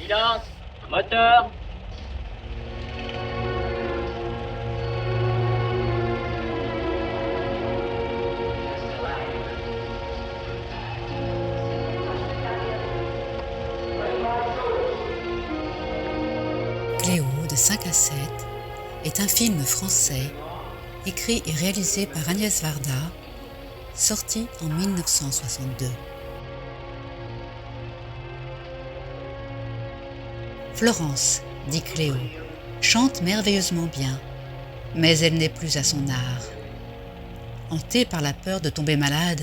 Silence. Moteur. Cléo de 5 à 7 est un film français écrit et réalisé par Agnès Varda, sorti en 1962. Florence, dit Cléo, chante merveilleusement bien, mais elle n'est plus à son art. Hantée par la peur de tomber malade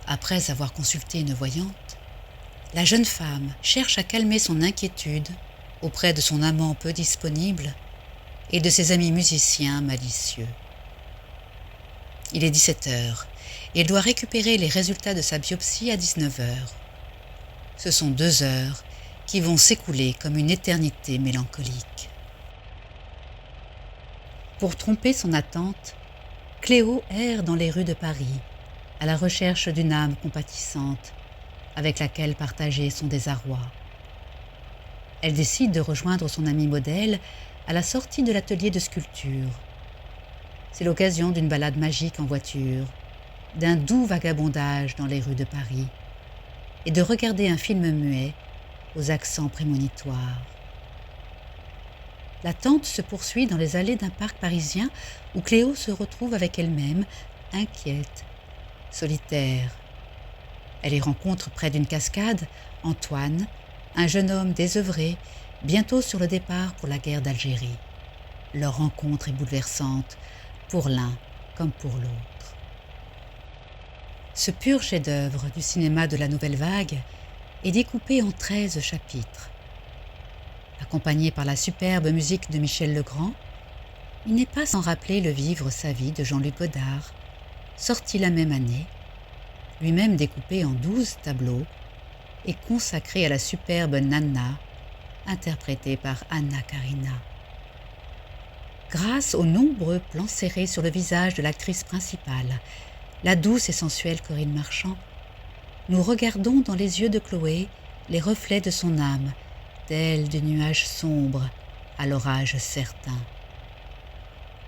après avoir consulté une voyante, la jeune femme cherche à calmer son inquiétude auprès de son amant peu disponible et de ses amis musiciens malicieux. Il est 17h et elle doit récupérer les résultats de sa biopsie à 19h. Ce sont 2 heures qui vont s'écouler comme une éternité mélancolique. Pour tromper son attente, Cléo erre dans les rues de Paris, à la recherche d'une âme compatissante, avec laquelle partager son désarroi. Elle décide de rejoindre son ami modèle à la sortie de l'atelier de sculpture. C'est l'occasion d'une balade magique en voiture, d'un doux vagabondage dans les rues de Paris et de regarder un film muet aux accents prémonitoires. L'attente se poursuit dans les allées d'un parc parisien où Cléo se retrouve avec elle-même, inquiète, solitaire. Elle y rencontre près d'une cascade Antoine, un jeune homme désœuvré, bientôt sur le départ pour la guerre d'Algérie. Leur rencontre est bouleversante, pour l'un comme pour l'autre. Ce pur chef-d'œuvre du cinéma de la Nouvelle Vague est découpé en 13 chapitres. Accompagné par la superbe musique de Michel Legrand, il n'est pas sans rappeler le Vivre sa vie de Jean-Luc Godard, sorti la même année, lui-même découpé en 12 tableaux et consacré à la superbe Nana, interprétée par Anna Karina. Grâce aux nombreux plans serrés sur le visage de l'actrice principale, la douce et sensuelle Corinne Marchand, nous regardons dans les yeux de Chloé les reflets de son âme, tels des nuages sombres à l'orage certain.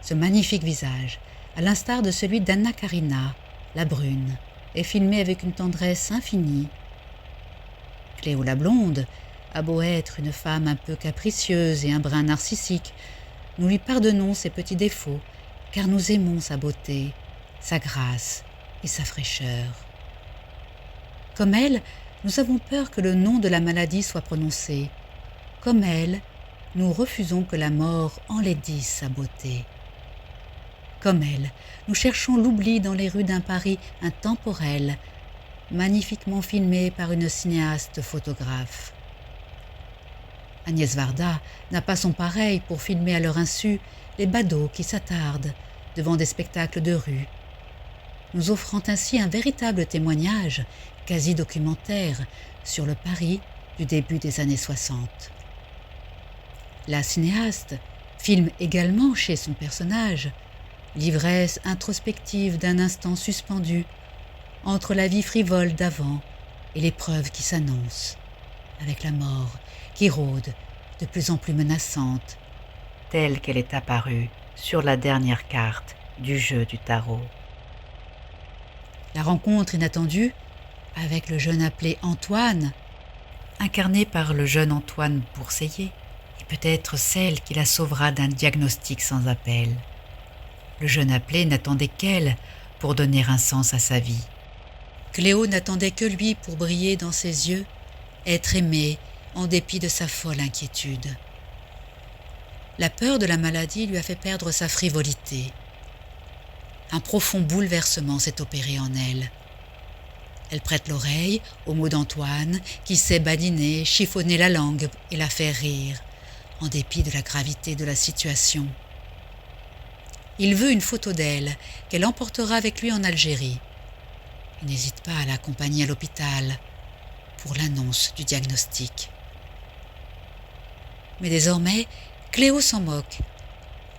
Ce magnifique visage, à l'instar de celui d'Anna Karina, la brune, est filmé avec une tendresse infinie. Cléo la blonde a beau être une femme un peu capricieuse et un brin narcissique, nous lui pardonnons ses petits défauts, car nous aimons sa beauté, sa grâce et sa fraîcheur. Comme elle, nous avons peur que le nom de la maladie soit prononcé. Comme elle, nous refusons que la mort enlaidisse sa beauté. Comme elle, nous cherchons l'oubli dans les rues d'un Paris intemporel, magnifiquement filmé par une cinéaste photographe. Agnès Varda n'a pas son pareil pour filmer à leur insu les badauds qui s'attardent devant des spectacles de rue, nous offrant ainsi un véritable témoignage, quasi documentaire, sur le Paris du début des années 60. La cinéaste filme également chez son personnage l'ivresse introspective d'un instant suspendu entre la vie frivole d'avant et l'épreuve qui s'annonce, avec la mort qui rôde de plus en plus menaçante, telle qu'elle est apparue sur la dernière carte du jeu du tarot. La rencontre inattendue avec le jeune appelé Antoine, incarné par le jeune Antoine Bourseillet, est peut-être celle qui la sauvera d'un diagnostic sans appel. Le jeune appelé n'attendait qu'elle pour donner un sens à sa vie. Cléo n'attendait que lui pour briller dans ses yeux, être aimée en dépit de sa folle inquiétude. La peur de la maladie lui a fait perdre sa frivolité. Un profond bouleversement s'est opéré en elle. Elle prête l'oreille aux mots d'Antoine qui sait badiner, chiffonner la langue et la faire rire, en dépit de la gravité de la situation. Il veut une photo d'elle qu'elle emportera avec lui en Algérie. Il n'hésite pas à l'accompagner à l'hôpital pour l'annonce du diagnostic. Mais désormais, Cléo s'en moque.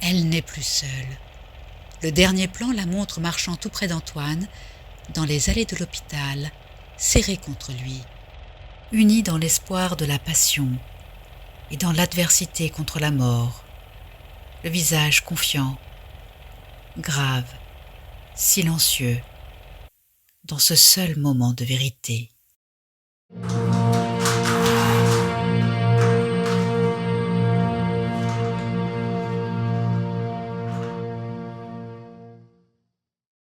Elle n'est plus seule. Le dernier plan la montre marchant tout près d'Antoine, dans les allées de l'hôpital, serrée contre lui. Unis dans l'espoir de la passion, et dans l'adversité contre la mort, le visage confiant, grave, silencieux, dans ce seul moment de vérité.